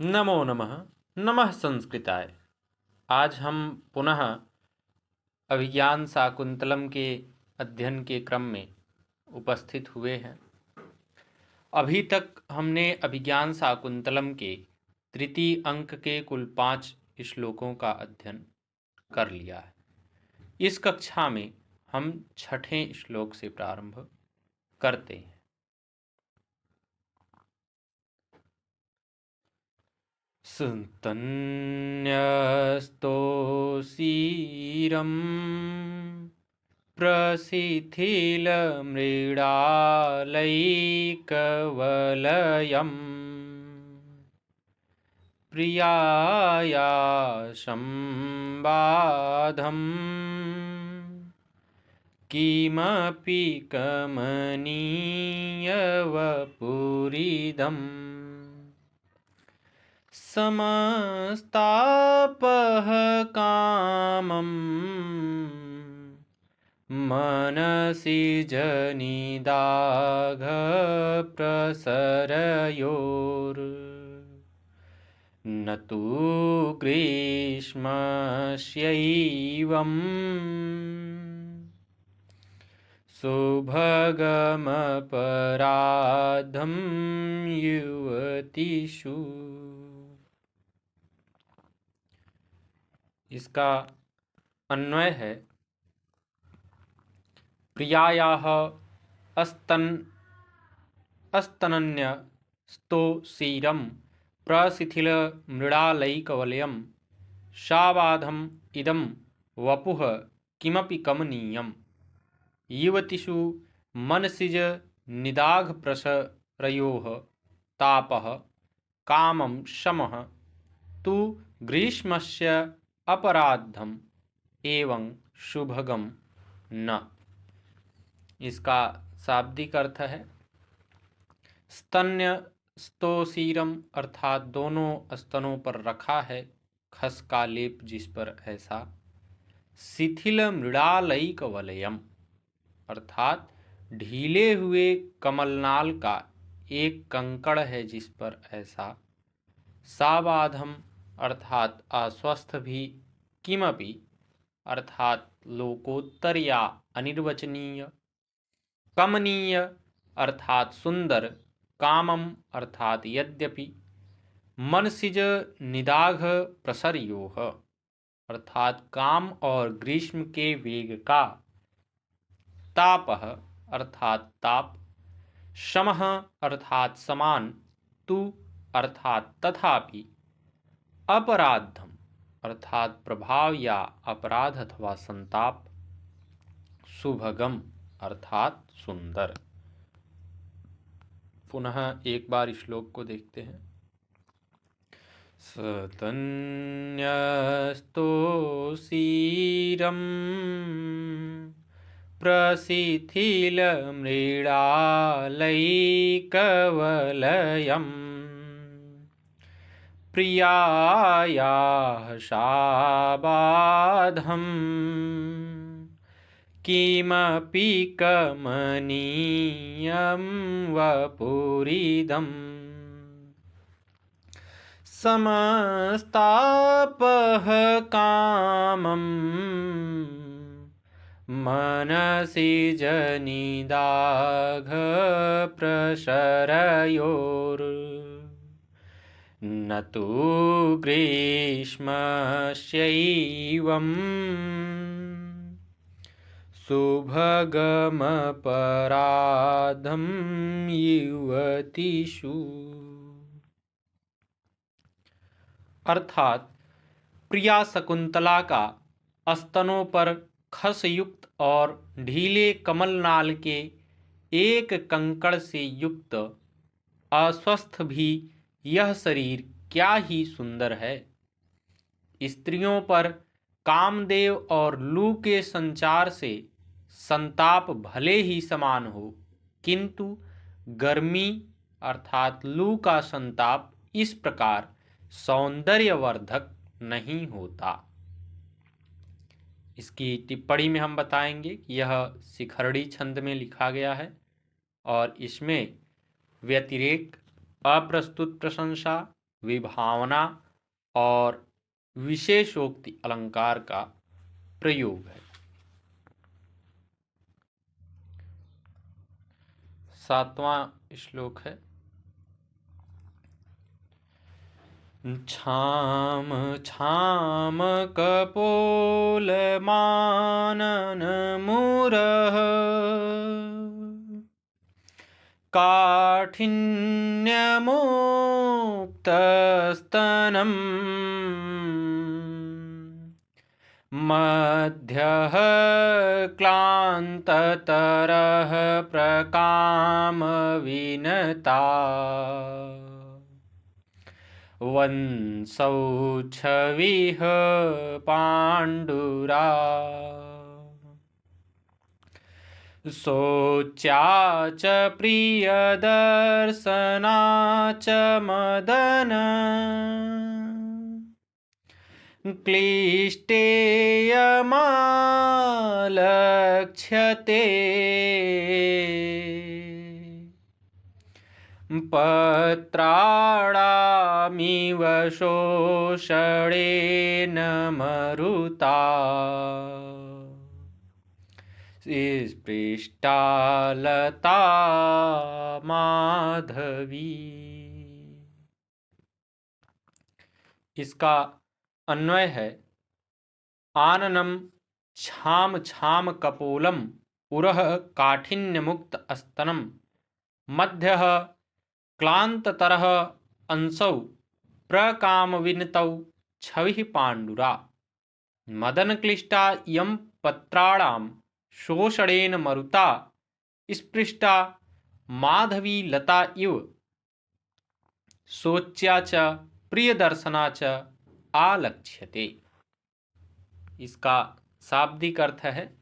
नमो नमः। नमः संस्कृताय। आज हम पुनः अभिज्ञान शाकुंतलम के अध्ययन के क्रम में उपस्थित हुए हैं। अभी तक हमने अभिज्ञान शाकुंतलम के तृतीय अंक के कुल 5 श्लोकों का अध्ययन कर लिया है। इस कक्षा में हम 6ठे श्लोक से प्रारंभ करते हैं। सुतन्यस्तोषीरं प्रशिथिलमृडालैकवलयम् प्रियाया संबाधम् किमपि कमनीयवपुरिदम् समस्तापः कामम् मनसि जनिदाघ प्रसरयोर्न तु ग्रीष्मस्यैवम् सुभगमपराधं युवतिषु। इसका अन्वय है, प्रियायाः अस्तनन्य स्तोषीरं प्रशिथिलमृडालैकवलयं शाबाधम् इदं वपुः किमपि कमनीयम् युवतिषु मनसिज निदाघप्रसरयोः तापः कामं शमः तु ग्रीष्मस्य अपराधम् एवं शुभगम न। इसका शाब्दिक अर्थ है, स्तन्य स्तोषीरम अर्थात दोनों स्तनों पर रखा है खस का लेप जिस पर ऐसा। शिथिल मृडालयिक वलयम अर्थात ढीले हुए कमलनाल का एक कंकड़ है जिस पर ऐसा। साबाधम अर्थात अस्वस्थ भी, किमपि अर्थात लोकोत्तर या अनिर्वचनीय, कमनीय अर्थात सुंदर, कामम अर्थात यद्यपि, मनसिज निदाघ प्रसरयोः अर्थात काम और ग्रीष्म के वेग का, तापः अर्थात ताप, शमः अर्थात समान, तु अर्थात तथापि, अपराधम अर्थात प्रभाव या अपराध अथवा संताप, शुभगम अर्थात सुंदर। पुनः एक बार श्लोक को देखते हैं। सतन्यस्तोषीरं प्रशिथिलमृडालैकवलयम् प्रियायाः शाबाधम् किमपि कमनीयं वपुरिदम् समस्तापः कामम् मनसि जनिदाघ प्रसरयोर्न तु ग्रीष्मस्यैवम् शुभगमपराधं युवतिषु। अर्थात प्रिया शकुंतला का स्तनों पर खसयुक्त और ढीले कमलनाल के एक कंकड़ से युक्त अस्वस्थ भी यह शरीर क्या ही सुंदर है। स्त्रियों पर कामदेव और लू के संचार से संताप भले ही समान हो, किंतु गर्मी अर्थात लू का संताप इस प्रकार सौंदर्यवर्धक नहीं होता। इसकी टिप्पणी में हम बताएंगे कि यह शिखरड़ी छंद में लिखा गया है और इसमें व्यतिरेक, अप्रस्तुत प्रशंसा, विभावना और विशेषोक्ति अलंकार का प्रयोग है। 7वां श्लोक है। छाम छाम कपोलमानन मुरः काठिन्यमुक्तस्तनम् मध्यः क्लान्ततरः प्रकामविनता वंशौ छविः पाण्डुरा शोच्या च प्रियदर्शना च मदन क्लिष्टेयमालक्ष्यते पत्राणामिव शोषणेन मरुता स्पृष्टा माधवी। इसका अन्वय है। आननम छाम छाम कपोलम उरह काठिन्यमुक्त स्तनम मध्यः क्लान्ततरः अंशौ प्रकामविनतौ छविः पाण्डुरा मदनक्लिष्टा यं पत्राणां शोषणेन मरुता स्पृष्टा माधवी लता इव शोच्या च प्रियदर्शना च आलक्ष्यते। इसका शाब्दिक अर्थ है।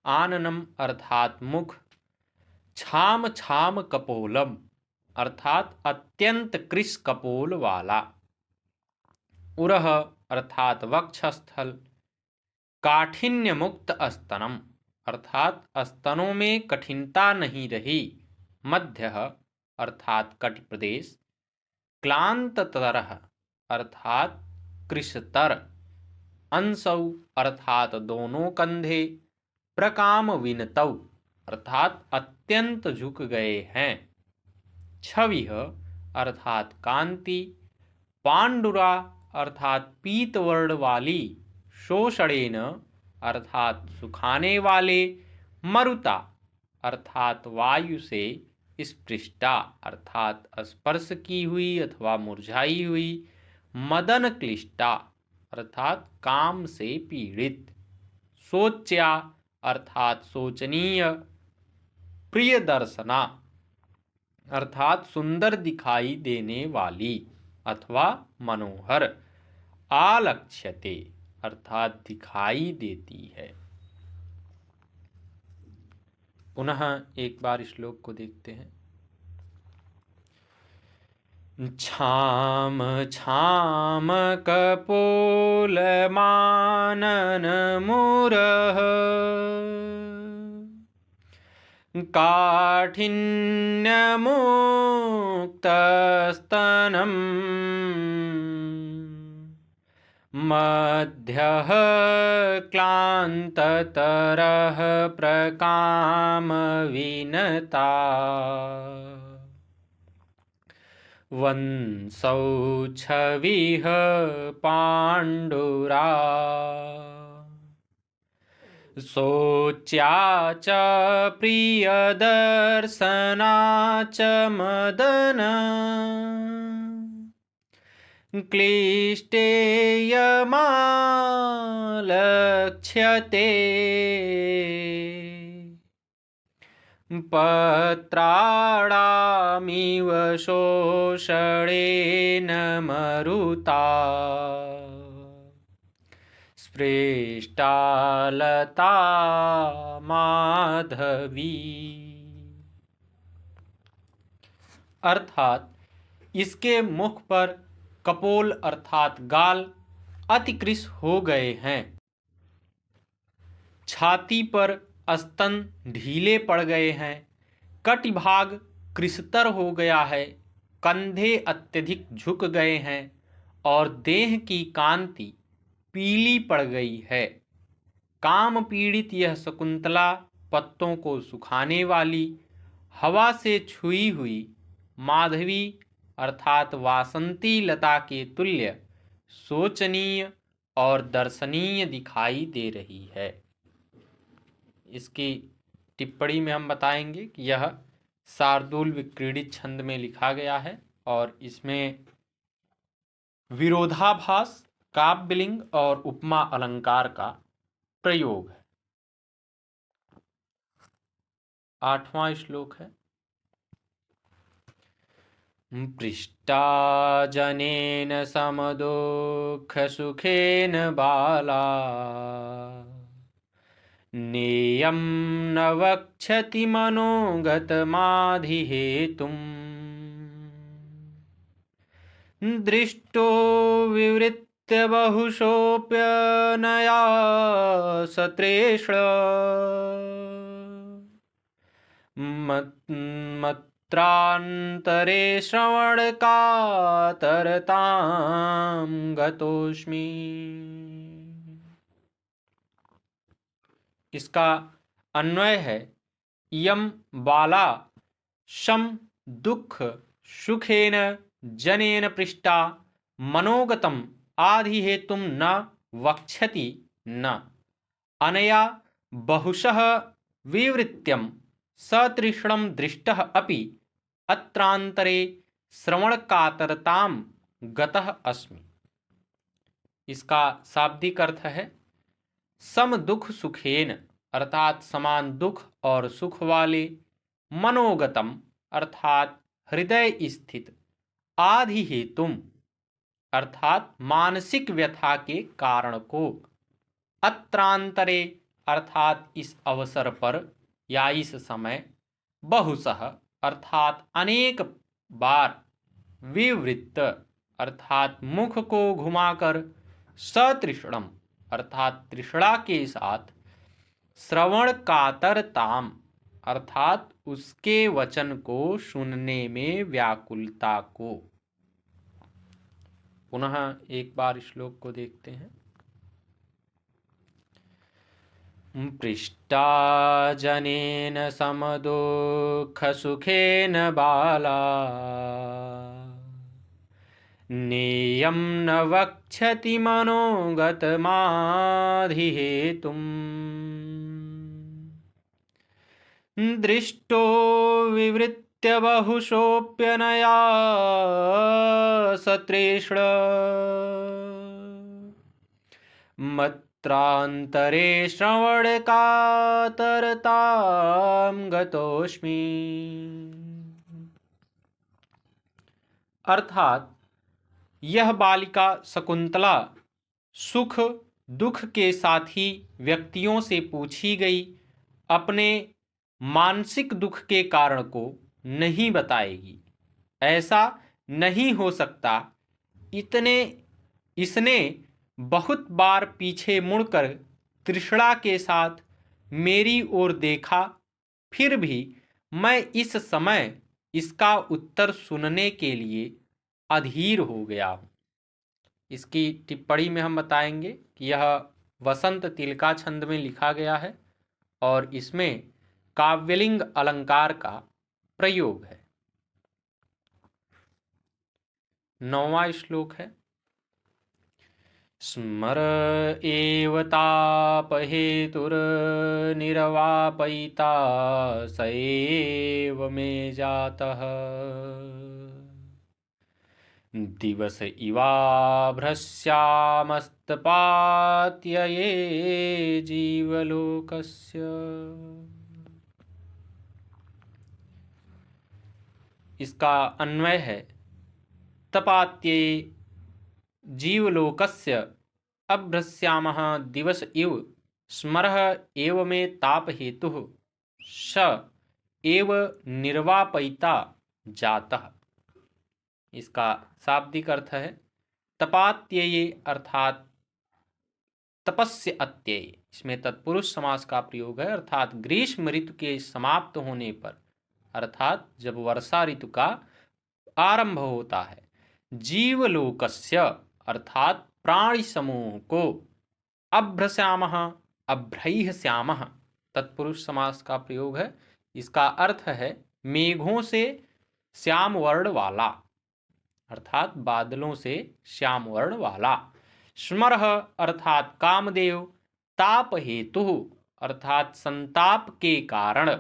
आननम अर्थात मुख, छाम छाम कपोलम अर्थात अत्यंत कृश कपोल वाला, उरह अर्थात वक्षस्थल, काठिन्य मुक्त स्तनम अर्थात स्तनों में कठिनता नहीं रही, मध्य अर्थात कटि प्रदेश, क्लांततरः अर्थात कृशतर, अंशौ अर्थात दोनों कंधे, प्रकाम विनतौ अर्थात अत्यंत झुक गए हैं, छविः अर्थात कांति, पांडुरा अर्थात पीत वर्ण वाली, शोषणेन अर्थात सुखाने वाले, मरुता अर्थात वायु से, स्पृष्टा अर्थात स्पर्श की हुई अथवा मुरझाई हुई, मदन क्लिष्टा अर्थात काम से पीड़ित, शोच्या अर्थात शोचनीय, प्रिय दर्शना अर्थात सुंदर दिखाई देने वाली अथवा मनोहर, आलक्ष्यते अर्थात दिखाई देती है। पुनः एक बार श्लोक को देखते हैं। छाम छाम कपोलमानन मुरः काठिन्यमुक्तस्तनम् मध्यः क्लान्ततरः प्रकामविनता वंशौ छविः पाण्डुरा शोच्या च प्रियदर्शना च मदन क्लिष्टेयमालक्ष्यते पत्राणामिव शोषणेन मरुता स्पृष्टा लता माधवी। अर्थात इसके मुख पर कपोल अर्थात गाल अतिकृश हो गए हैं, छाती पर स्तन ढीले पड़ गए हैं, कटिभाग कृशतर हो गया है, कंधे अत्यधिक झुक गए हैं और देह की कांति पीली पड़ गई है। काम पीड़ित यह शकुंतला पत्तों को सुखाने वाली, हवा से छुई हुई माधवी अर्थात वासंती लता के तुल्य शोचनीय और दर्शनीय दिखाई दे रही है। इसकी टिप्पणी में हम बताएंगे कि यह शार्दूल विक्रीडित छंद में लिखा गया है और इसमें विरोधाभास, काव्यलिंग और उपमा अलंकार का प्रयोग है। 8वां श्लोक है। पृष्टा जनेन समदुःख सुखेन बाला, नेयं न वक्ष्यति मनोगतमाधिहेतुम्। दृष्टो विवृत्य बहुशोऽप्यनया सतृष्ण, मत्रान्तरे श्रवणकातरतां गतोऽस्मि। इसका अन्वय है, यम बाला शम दुख सुखेन जनेन पृष्टा, मनोगतम आधिहेतुम न वक्ष्यति न, अनया बहुशः विवृत्यम सतृष्णं दृष्टः अपि अत्रांतरे श्रवणकातरतां गतः अस्मि। इसका शाब्दिक अर्थ है, सम दुख सुखेन अर्थात समान दुख और सुख वाले, मनोगतम अर्थात हृदय स्थित, आधि हेतुम अर्थात मानसिक व्यथा के कारण को, अत्रांतरे अर्थात इस अवसर पर या इस समय, बहुशः अर्थात अनेक बार, विवृत्त अर्थात मुख को घुमाकर, सतृष्णम अर्थात तृष्णा के साथ, श्रवण कातरताम अर्थात उसके वचन को सुनने में व्याकुलता को। पुनः एक बार श्लोक को देखते हैं। पृष्टा जनेन समदुःख सुखेन बाला, नेयं न वक्ष्यति मनोगतमाधिहेतुम्। दृष्टो विवृत्य बहुशोऽप्यनया सतृष्ण, मत्रान्तरे श्रवणकातरतां गतोऽस्मि। अर्थात यह बालिका शकुंतला सुख दुख के साथी व्यक्तियों से पूछी गई अपने मानसिक दुख के कारण को नहीं बताएगी। ऐसा नहीं हो सकता। इसने बहुत बार पीछे मुड़कर तृष्णा के साथ मेरी ओर देखा, फिर भी मैं इस समय इसका उत्तर सुनने के लिए अधीर हो गया हूँ। इसकी टिप्पणी में हम बताएंगे कि यह वसंत तिलका छंद में लिखा गया है और इसमें काव्यलिंग अलंकार का प्रयोग है। 9वां श्लोक है। स्मर एव तापहेतुर्निर्वापयिता स एव मे जातः, दिवस इवाभ्रस्यामस्तपात्यये जीवलोकस्य। इसका अन्वय है, तपात्ये जीवलोकस्य अभ्रस्यामः दिवस इव स्मरः एव मे ताप हेतुः स एव निर्वापयिता जातः। इसका शाब्दिक अर्थ है, तपात्यये अर्थात तपस्य अत्यय, इसमें तत्पुरुष समास का प्रयोग है, अर्थात ग्रीष्म ऋतु के समाप्त होने पर, अर्थात जब वर्षा ऋतु का आरंभ होता है। जीवलोकस्य अर्थात प्राणी समूह को अभ्रश्यामः अभ्रैःश्यामः तत्पुरुष समास का प्रयोग है। इसका अर्थ है मेघों से श्याम वर्ण वाला, अर्थात बादलों से श्याम वर्ण वाला। स्मरः अर्थात कामदेव, ताप हेतु अर्थात संताप के कारण,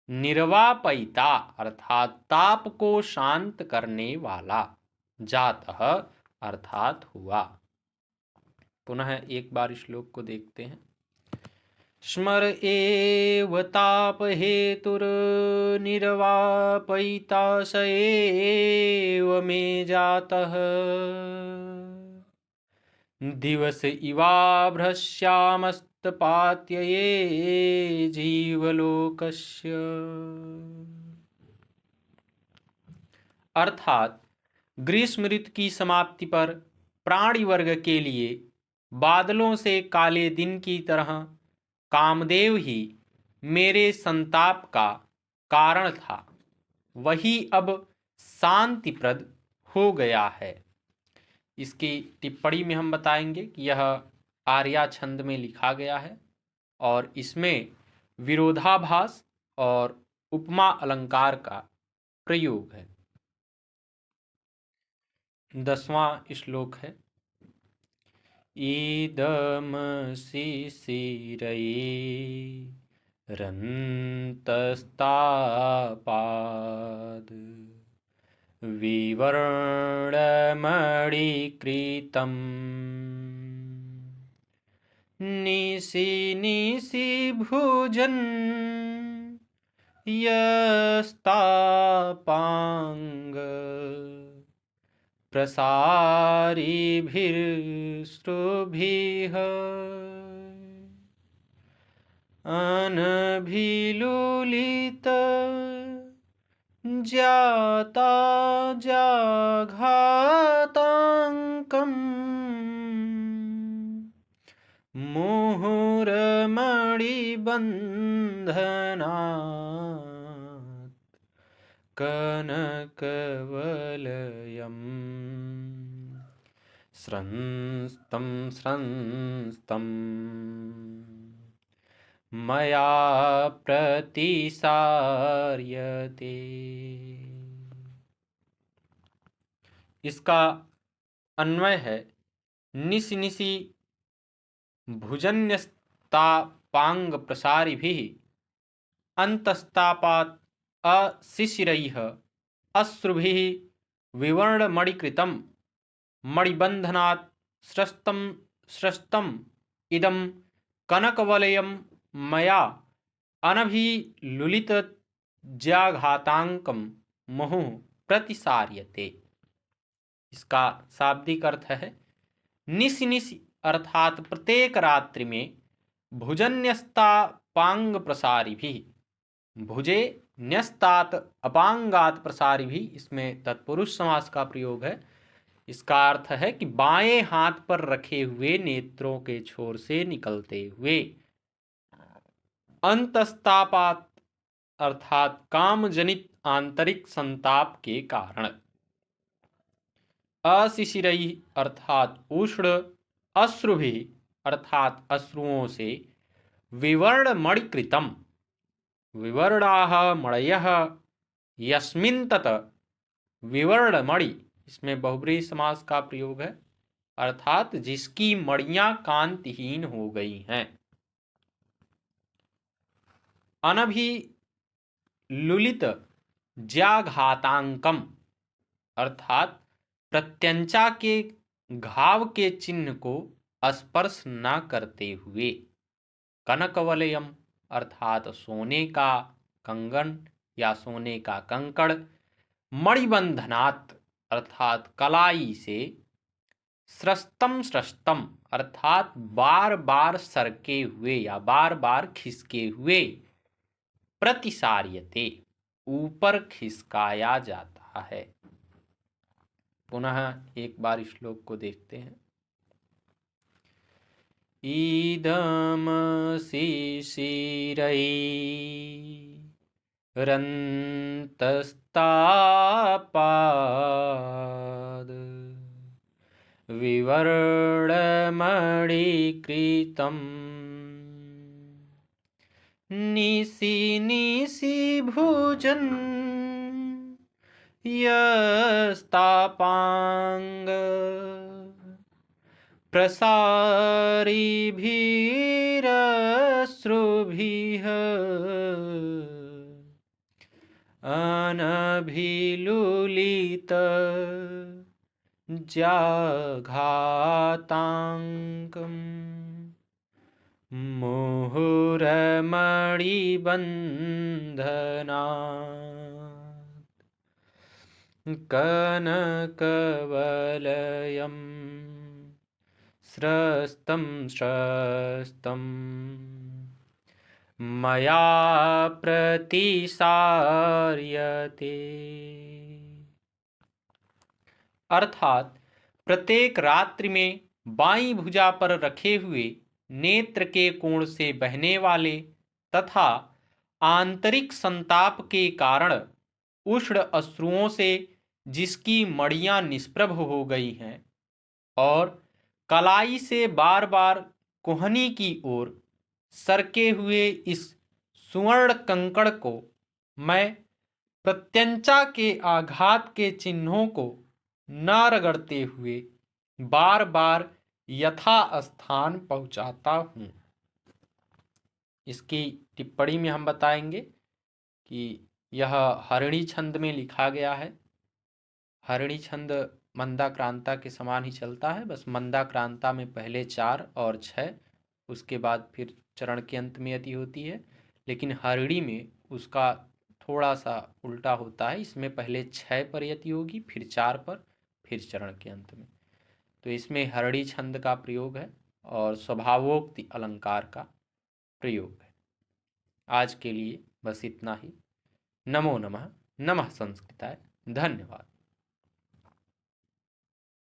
निर्वापयिता अर्थात ताप को शांत करने वाला, जातः अर्थात हुआ। पुनः एक बार श्लोक को देखते हैं। स्मर एव ताप हेतुर्निर्वापयिता स एव मे जातः दिवस इवाभ्रश्यामस्तपात्यये जीवलोकस्य। अर्थात ग्रीष्म ऋतु की समाप्ति पर प्राणी वर्ग के लिए बादलों से काले दिन की तरह कामदेव ही मेरे संताप का कारण था, वही अब शांतिप्रद हो गया है। इसकी टिप्पणी में हम बताएंगे कि यह आर्या छंद में लिखा गया है और इसमें विरोधाभास और उपमा अलंकार का प्रयोग है। 10वां श्लोक है। इदम शिशिरये रन्तस्तापाद् विवर्णमणिकृतं निशि निशि भुजन् यस्तापाङ्ग प्रसारिभिर्ष्टुभिः अनभिलुलित जाता जाघाताङ्कम् मुहुरमणिबन्धनात् कनकवलयम् स्रंस्तं स्रंस्तं मया प्रतिसार्यते। इसका अन्वय है निशि निशि भुजन्यस्तापांग प्रसारिभिः अंतस्तापात् अशिशिरैः अश्रुभिः विवर्णमणिकृतं मणिबन्धनात् स्रस्तं स्रस्तं इदं कनकवलयं मया अनभिलुलितज्याघाताङ्कं मुहुः प्रतिसार्यते। इसका शाब्दिक अर्थ है निशि निशि अर्थात प्रत्येक रात्रि में भुजन्यस्तापांग प्रसारिभिः, भुजे न्यस्तात अपांगात प्रसारिभिः, इसमें तत्पुरुष समास का प्रयोग है। इसका अर्थ है कि बाएं हाथ पर रखे हुए नेत्रों के छोर से निकलते हुए, अंतस्तापात अर्थात कामजनित आंतरिक संताप के कारण, अशिशिरैः अर्थात उष्ण, अश्रुभिः अर्थात अश्रुओं से, विवर्ण मणिकृतम विवर्णाः मणयः यस्मिन् तत् विवर्ण मणि, इसमें बहुब्रीहि समास का प्रयोग है, अर्थात जिसकी मणियां कांतिहीन हो गई हैं। अनभिलुलित ज्याघातांकम अर्थात प्रत्यंचा के घाव के चिन्ह को स्पर्श न करते हुए, कनकवलयम अर्थात सोने का कंगन या सोने का कंकड़, मणिबंधनात् अर्थात कलाई से, स्रस्तम स्रस्तम अर्थात बार बार सरके हुए या बार बार खिसके हुए, प्रतिसार्यते ऊपर खिसकाया जाता है। पुनः एक बार श्लोक को देखते हैं। इदम शिशिरै रन्तस्तापाद् विवर्णमणिकृतम् निशि निशि भुजन् यस्तापाङ्ग प्रसारिभिरश्रुभिः अनभिलुलित जाघाताङ्कम् मुहुरमणिबन्धनात् कनकवलयं स्रस्तं स्रस्तं मया प्रतिसार्यते। अर्थात प्रत्येक रात्रि में बाईं भुजा पर रखे हुए नेत्र के कोण से बहने वाले तथा आंतरिक संताप के कारण उष्ण अश्रुओं से जिसकी मड़ियां निष्प्रभ हो गई हैं और कलाई से बार बार कोहनी की ओर सरके हुए इस सुवर्ण कंकड़ को मैं प्रत्यंचा के आघात के चिन्हों को न रगड़ते हुए बार बार यथास्थान पहुंचाता हूं। इसकी टिप्पणी में हम बताएंगे कि यह हरिणी छंद में लिखा गया है। हरिणी छंद मंदाक्रांता के समान ही चलता है, बस मंदाक्रांता में पहले 4 और 6, उसके बाद फिर चरण के अंत में यति होती है, लेकिन हरिणी में उसका थोड़ा सा उल्टा होता है। इसमें पहले 6 पर यति होगी, फिर 4 पर, फिर चरण के अंत में। तो इसमें हरिणी छंद का प्रयोग है और स्वभावोक्ति अलंकार का प्रयोग है। आज के लिए बस इतना ही। नमो नमः। नमः संस्कृताय। धन्यवाद।